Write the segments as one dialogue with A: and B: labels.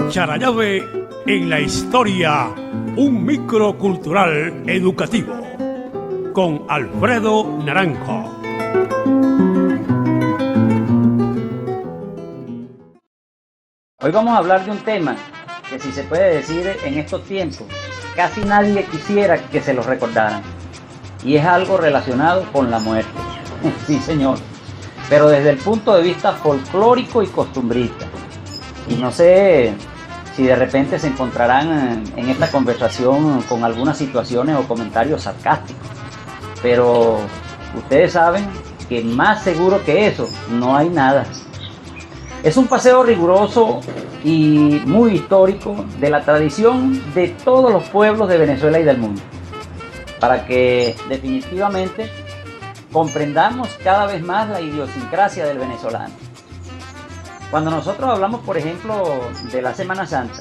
A: Charallave en la historia, un microcultural educativo, con Alfredo Naranjo.
B: Hoy vamos a hablar de un tema que, si se puede decir, en estos tiempos casi nadie quisiera que se lo recordaran, y es algo relacionado con la muerte. Sí, señor, pero desde el punto de vista folclórico y costumbrista. Y no sé si de repente se encontrarán en esta conversación con algunas situaciones o comentarios sarcásticos, pero ustedes saben que más seguro que eso no hay nada. Es un paseo riguroso y muy histórico de la tradición de todos los pueblos de Venezuela y del mundo, para que definitivamente comprendamos cada vez más la idiosincrasia del venezolano. Cuando nosotros hablamos, por ejemplo, de la Semana Santa,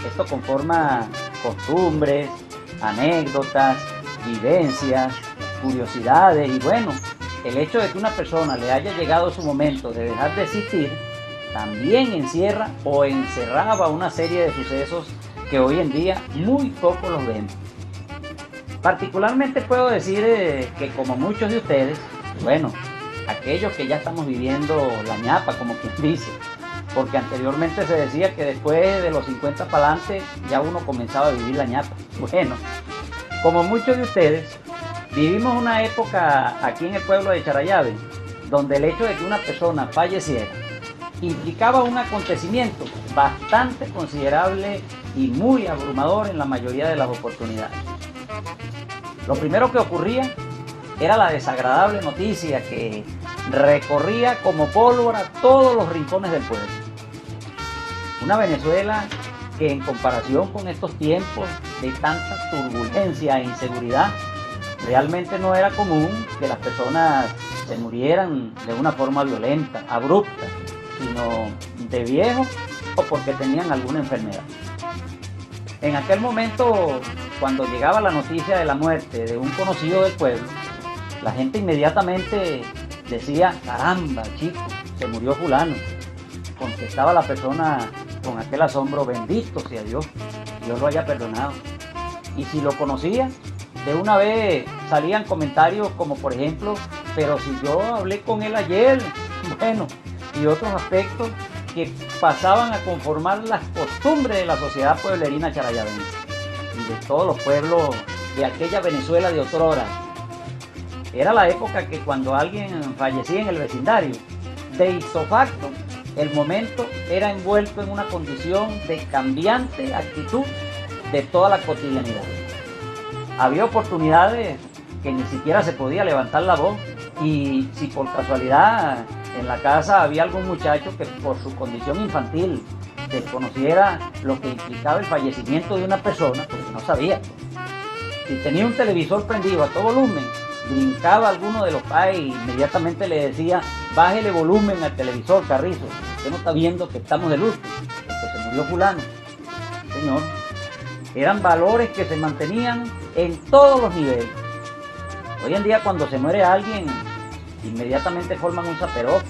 B: esto conforma costumbres, anécdotas, vivencias, curiosidades y bueno, el hecho de que una persona le haya llegado su momento de dejar de existir, también encierra o encerraba una serie de sucesos que hoy en día muy pocos los vemos. Particularmente puedo decir que, como muchos de ustedes, bueno, aquellos que ya estamos viviendo la ñapa, como quien dice, porque anteriormente se decía que después de los 50 para adelante ya uno comenzaba a vivir la ñapa. Bueno, como muchos de ustedes, vivimos una época aquí en el pueblo de Charallave, donde el hecho de que una persona falleciera implicaba un acontecimiento bastante considerable y muy abrumador en la mayoría de las oportunidades. Lo primero que ocurría era la desagradable noticia que recorría como pólvora todos los rincones del pueblo. Una Venezuela que, en comparación con estos tiempos de tanta turbulencia e inseguridad, realmente no era común que las personas se murieran de una forma violenta, abrupta, sino de viejo o porque tenían alguna enfermedad. En aquel momento, cuando llegaba la noticia de la muerte de un conocido del pueblo, la gente inmediatamente decía: caramba, chico, se murió fulano. Contestaba la persona con aquel asombro: bendito sea Dios, Dios lo haya perdonado. Y si lo conocía, de una vez salían comentarios como, por ejemplo: pero si yo hablé con él ayer, bueno, y otros aspectos que pasaban a conformar las costumbres de la sociedad pueblerina charayavense y de todos los pueblos de aquella Venezuela de otrora. Era la época que, cuando alguien fallecía en el vecindario, de ipso facto, el momento era envuelto en una condición de cambiante actitud de toda la cotidianidad. Había oportunidades que ni siquiera se podía levantar la voz, y si por casualidad en la casa había algún muchacho que, por su condición infantil, desconociera lo que implicaba el fallecimiento de una persona, porque no sabía. Si tenía un televisor prendido a todo volumen, brincaba alguno de los padres y inmediatamente le decía: bájele volumen al televisor, Carrizo, usted no está viendo que estamos de luto, que se murió fulano. Señor, eran valores que se mantenían en todos los niveles. Hoy en día, cuando se muere alguien, inmediatamente forman un zaperoco,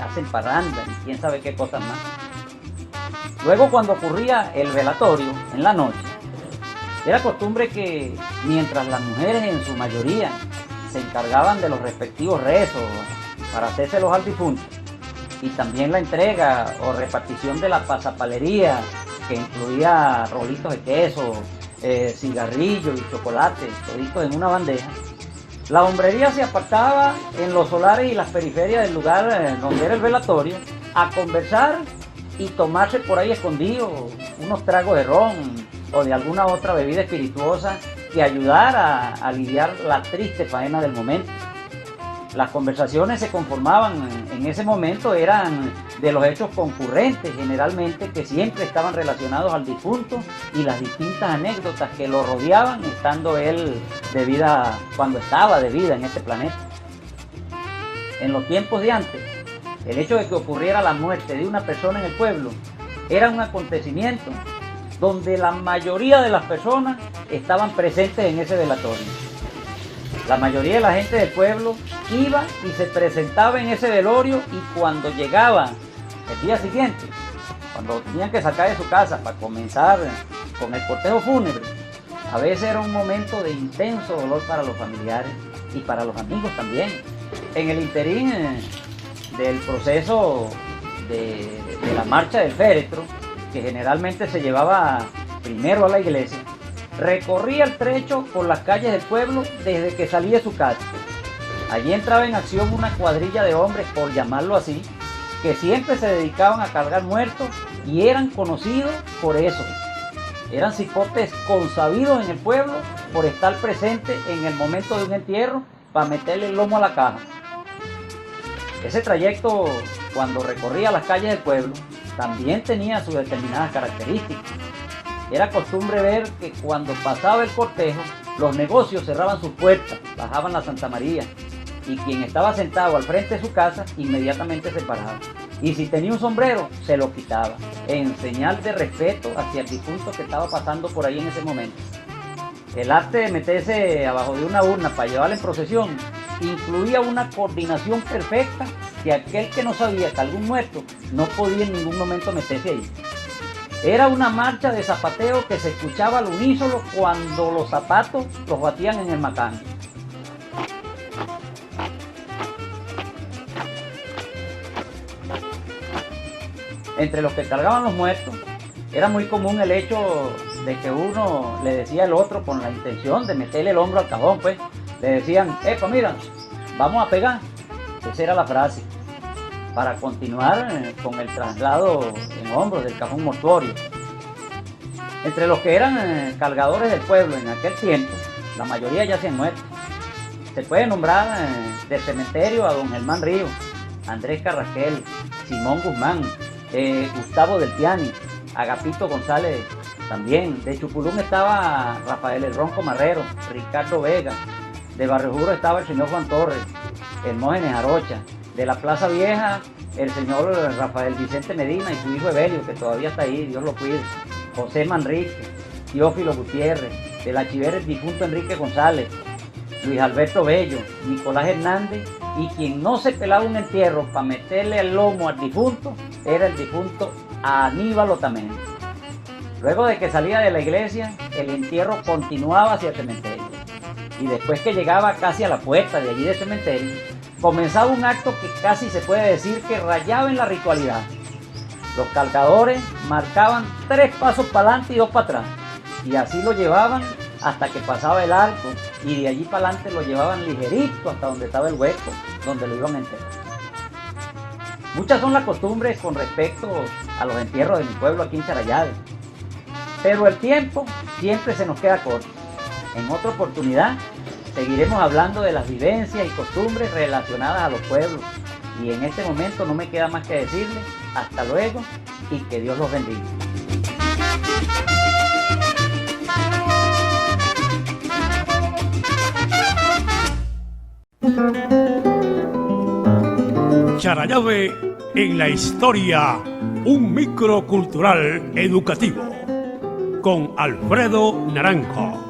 B: hacen parrandas y quién sabe qué cosas más. Luego, cuando ocurría el velatorio en la noche, era costumbre que, mientras las mujeres en su mayoría se encargaban de los respectivos rezos para hacérselos al difunto, y también la entrega o repartición de la pasapalería, que incluía rolitos de queso, cigarrillos y chocolate, toditos en una bandeja, la hombrería se apartaba en los solares y las periferias del lugar donde era el velatorio a conversar y tomarse por ahí escondido unos tragos de ron o de alguna otra bebida espirituosa que ayudara a aliviar la triste faena del momento. Las conversaciones se conformaban en ese momento, eran de los hechos concurrentes generalmente, que siempre estaban relacionados al difunto, y las distintas anécdotas que lo rodeaban estando él de vida, cuando estaba de vida en este planeta. En los tiempos de antes, el hecho de que ocurriera la muerte de una persona en el pueblo era un acontecimiento donde la mayoría de las personas estaban presentes en ese velatorio. La mayoría de la gente del pueblo iba y se presentaba en ese velorio, y cuando llegaba el Al día siguiente, cuando tenían que sacar de su casa para comenzar con el cortejo fúnebre, a veces era un momento de intenso dolor para los familiares y para los amigos también. En el interín del proceso de la marcha del féretro, que generalmente se llevaba primero a la iglesia, recorría el trecho por las calles del pueblo desde que salía de su casa. Allí entraba en acción una cuadrilla de hombres, por llamarlo así, que siempre se dedicaban a cargar muertos y eran conocidos por eso. Eran cipotes consabidos en el pueblo por estar presentes en el momento de un entierro para meterle el lomo a la caja. Ese trayecto, cuando recorría las calles del pueblo, también tenía sus determinadas características. Era costumbre ver que cuando pasaba el cortejo, los negocios cerraban sus puertas, bajaban la Santa María, y quien estaba sentado al frente de su casa inmediatamente se paraba. Y si tenía un sombrero, se lo quitaba, en señal de respeto hacia el difunto que estaba pasando por ahí en ese momento. El arte de meterse abajo de una urna para llevarla en procesión incluía una coordinación perfecta que aquel que no sabía que algún muerto no podía en ningún momento meterse ahí. Era una marcha de zapateo que se escuchaba al unísono cuando los zapatos los batían en el macán. Entre los que cargaban los muertos, era muy común el hecho de que uno le decía al otro con la intención de meterle el hombro al cajón, pues. Le decían, epa, mira, vamos a pegar. Esa era la frase, para continuar con el traslado en hombros del cajón mortuorio. Entre los que eran cargadores del pueblo en aquel tiempo, la mayoría ya se han muerto. Se puede nombrar del cementerio a don Germán Ríos, Andrés Carrasquel, Simón Guzmán, Gustavo del Piani, Agapito González también. De Chupulún estaba Rafael El Ronco Marrero, Ricardo Vega. De Barrio Juro estaba el señor Juan Torres, Hermógenes Arocha. De la Plaza Vieja, el señor Rafael Vicente Medina y su hijo Evelio, que todavía está ahí, Dios lo cuide. José Manrique, Teófilo Gutiérrez. De la Chivera, el difunto Enrique González, Luis Alberto Bello, Nicolás Hernández, y quien no se pelaba un entierro para meterle el lomo al difunto era el difunto Aníbal Otamendi. Luego de que salía de la iglesia, el entierro continuaba hacia el cementerio, y después que llegaba casi a la puerta de allí del cementerio, comenzaba un acto que casi se puede decir que rayaba en la ritualidad. Los cargadores marcaban 3 pasos para adelante y 2 para atrás, y así lo llevaban hasta que pasaba el arco, y de allí para adelante lo llevaban ligerito hasta donde estaba el hueco, donde lo iban a enterrar. Muchas son las costumbres con respecto a los entierros de mi pueblo aquí en Charallave, pero el tiempo siempre se nos queda corto. En otra oportunidad seguiremos hablando de las vivencias y costumbres relacionadas a los pueblos, y en este momento no me queda más que decirles hasta luego y que Dios los bendiga.
A: Charallave en la historia, un microcultural educativo con Alfredo Naranjo.